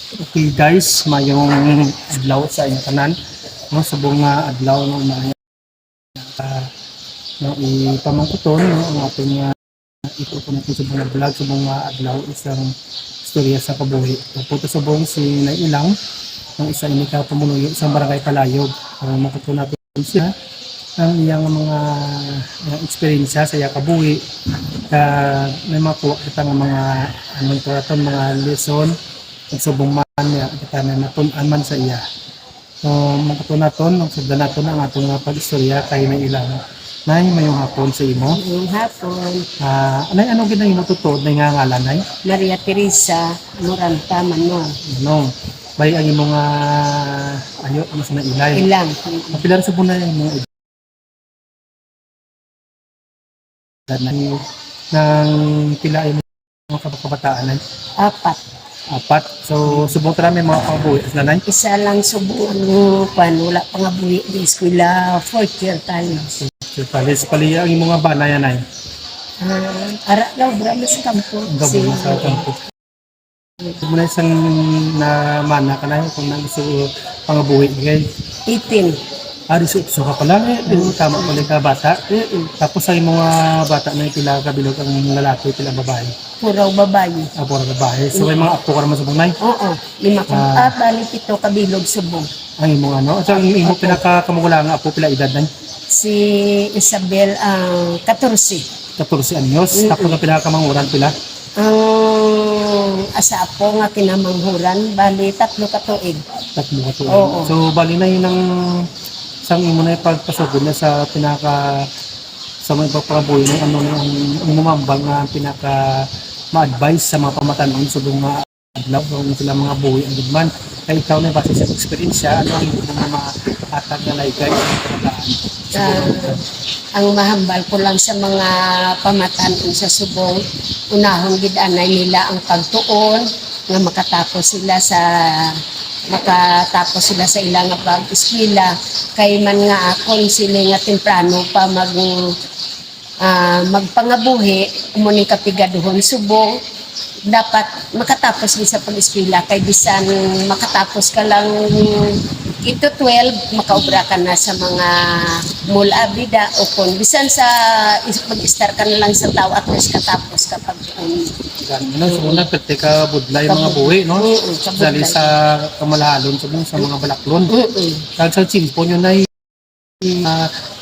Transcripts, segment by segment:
Okay guys, mayong adlaw sa inyo tanan. No, subong nga adlaw no mga no ipamangkuton no ang ating ito po natin subong nga vlog subong nga adlaw isang istorya sa kabuhi. Puto subong si Nailang ng isa ini ka pumunuyo isang barangay Palayog. Makuto natin siya ang iyang mga eksperyensya sa iya kabuhi. May makuha kita nga mga anong turaton mga lesson subong man niya kita na natun-an man sa iya. So magkatunaton ang sugdan naton ang atong nga pag-istorya kay may ilang nay mayong hapon sa imo. Ngayong hapon, Anay ano gid imo tutuod nay nga ngalan nay? Maria Teresa Moranta Manuel. Ano? Bay ang imo nga ayo ano sa ilay. Ilang, Kapilan sa bunay ang mga edad nang pila imo mga kabataan nay? apat. Apat. So subong tra may mga kabuhi sa nanay. Isa lang subuan pan, wala pa nga buhi di eskwela, fourth year tayo. So pali ang imo nga bana yan ay. Ara daw, brami sa kampo. Gabo na sa kampo. Muna isang na mana ka na kung nang gusto pangabuhi kay 18. so ka pala tama pala ka bata. Tapos ay mga bata na pila kabilog ang lalaki pila babae. Puraw babae. Pura babae. So may mga apo ka naman sa bunay. Oo, 5 bali 7 kabilog subong. Ang imo ano? At ang imo pinakakamugula nga apo pila edad na? Si Isabel ang 14. 14 anyos. Tapos ang pinakamanguran pila? Ang asapo nga kinamanghuran, bali 3 katuig. Tatlo ka tuig. Oo. So bali na yun ang isang imo na pagpasugod na sa pinaka sa mga pagpapabuhay ng ano na ang umumambang nga pinaka ma-advise sa mga pamatanon subong nga adlaw kung sila mga buhay ang gudman kay ikaw na base sa experience ano ang imo mga maatag na laygay sa pamatanon Ang mahambal ko lang sa mga pamatanon sa subong, unahon gid anay nila ang pagtuon nga makatapos sila sa ilang pag-eskwela kay man nga akon sila nga temprano pa magpangabuhi umuning kapigaduhon subong dapat makatapos din sa pag-eskwela kay bisan makatapos ka lang ito 12 makaobra ka na sa mga mall abida o kung bisan sa mag-start ka na lang sa tao at least katapos kapag ano so una pwede ka budlay mga buhay no dali sa kamalahalon subong sa mga balaklon kag sa chimpo nyo na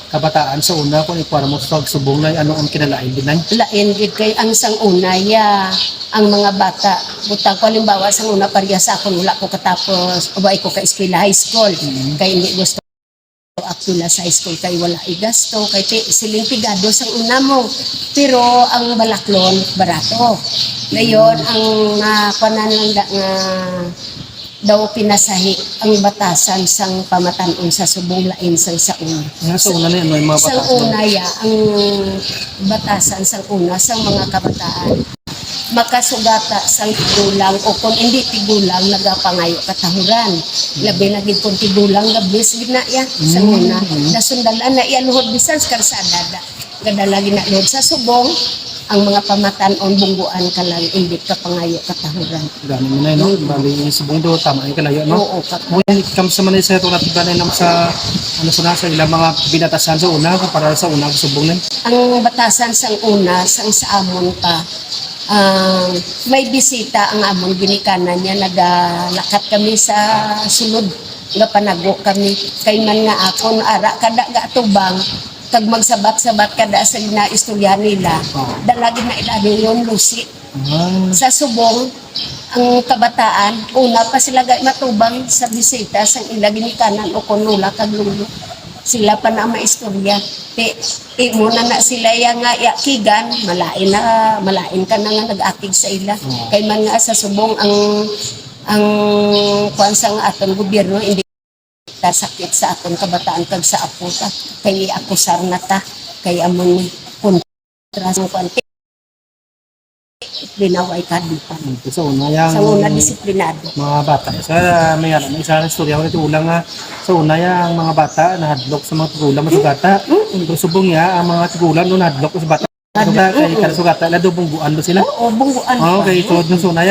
kabataan sa una kung ikuha mo sa subong na ano ang kinalain din ay lain gid kay ang sang unaya ang mga bata butang ko halimbawa sang una pareha sa akon wala ko katapos o ko ka eskwela high school kay hindi gusto ako na sa high school kay wala igasto kay siling pigado sang una mo pero ang balaklon barato ngayon ang kanan lang nga daw pinasahi ang batasan sang pamatanon sa subong lain sang sa una. Sa una na may mga batasan. Sang una ang batasan sang una sang mga kabataan. Makasugata sang tigulang o kung hindi tigulang nagapangayo katahuran. Labi na gid kung tigulang gabis gid na ya sang una. Nasundalan na iya luhod bisan sa karsada. Gadala gid na luhod sa subong ang mga pamatanon bungguan ka lang hindi ka pangayo katahuran. Gani mo na no, bali subong do tama ay kalayo no. Oo, When it comes sa Manila sa ito natin ganay nam sa ano sa ilang mga binatasan sa una para sa una subong na. ang batasan sang una sang sa amon pa may bisita ang amon ginikanan niya nagalakat kami sa sulod nga panago kami kay man nga akon ara kada ga tubang kag magsabat-sabat kada sa istorya nila dalagi na ilabi yon lusi sa subong ang kabataan una pa sila gay matubang sa bisita sa ilagi ni kanan o kunula kag lulo sila pa na maistorya imo na sila yang nga yakigan malain ka na nga nag-akig sa ila kay man nga sa subong ang kwansang aton gobyerno hindi sakit sa aton kabataan kag sa apo ta kay akusar na ta kay amon kontra sa kwante dinaway kadipan So una yang sa una disiplinado mga bata sa may ano may isang istorya ko ito ulang nga sa una yang mga bata nahadlok sa mga tigulang masugata subong ya ang mga tigulang no nahadlok sa bata kay kada sugata la do bungguan do sila oo bungguan okay so sa una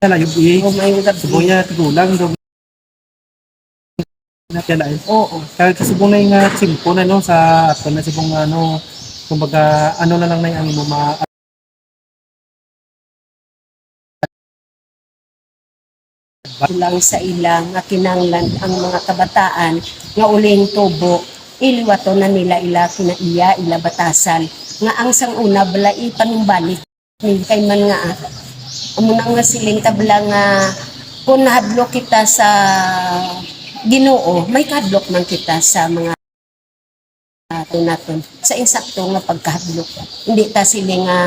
layo O may gabi. subunya tigulang do na kaya ay. Oo. Kaya kasubong na yung simpo na no sa ato na sibong ano kumbaga ano na lang na yung mo ma Lang sa ilang nga kinanglan ang mga kabataan nga uling tubo iliwato na nila ila kinaiya ila batasan nga ang sang una bala ipanumbalik ni kay man nga amo na nga siling tabla nga kung nahadlok kita sa Ginoo may kadlok man kita sa mga naton sa insakto nga pagkahadlok hindi ta sila nga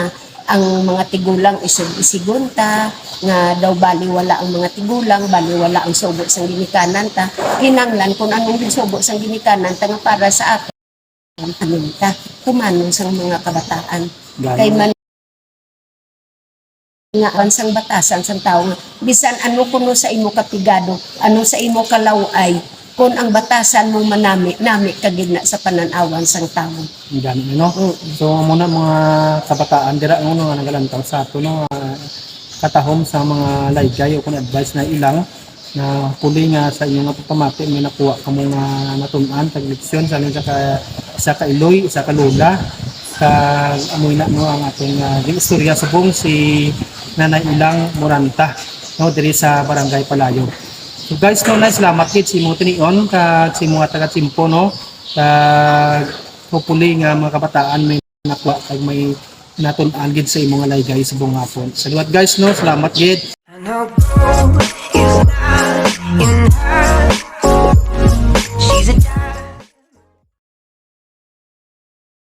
ang mga tigulang isigon ta nga daw baliwala ang mga tigulang baliwala ang subo sang ginikanan ta kinanglan kung anong subo sang ginikanan ta nga para sa aton anong ta kumanon sang mga kabataan kay man nga ang sang batasan sang tao nga bisan ano kuno sa imo kapigado ano sa imo kalaway kung ang batasan mo manami nami kagid na sa pananawan sang tao. gani no. So muna mga kabataan dira uno nga nagalantaw sa ato no katahom sa mga laygay o kun advice na ilang na puli nga sa inyong pagpamati may nakuha kamo nga natun-an tag leksyon sa sa ka iloy sa ka lola ka amoy na no ang ating istorya subong si Nanay Ilang Moranta no diri sa Barangay Palayo. So guys, no, nice salamat kit si mo tinion kag si mga taga Simpo no kag hopefully nga mga kabataan may nakuha kag may natun-an gid sa imong laygay subong hapon. Salamat guys no, salamat gid. I know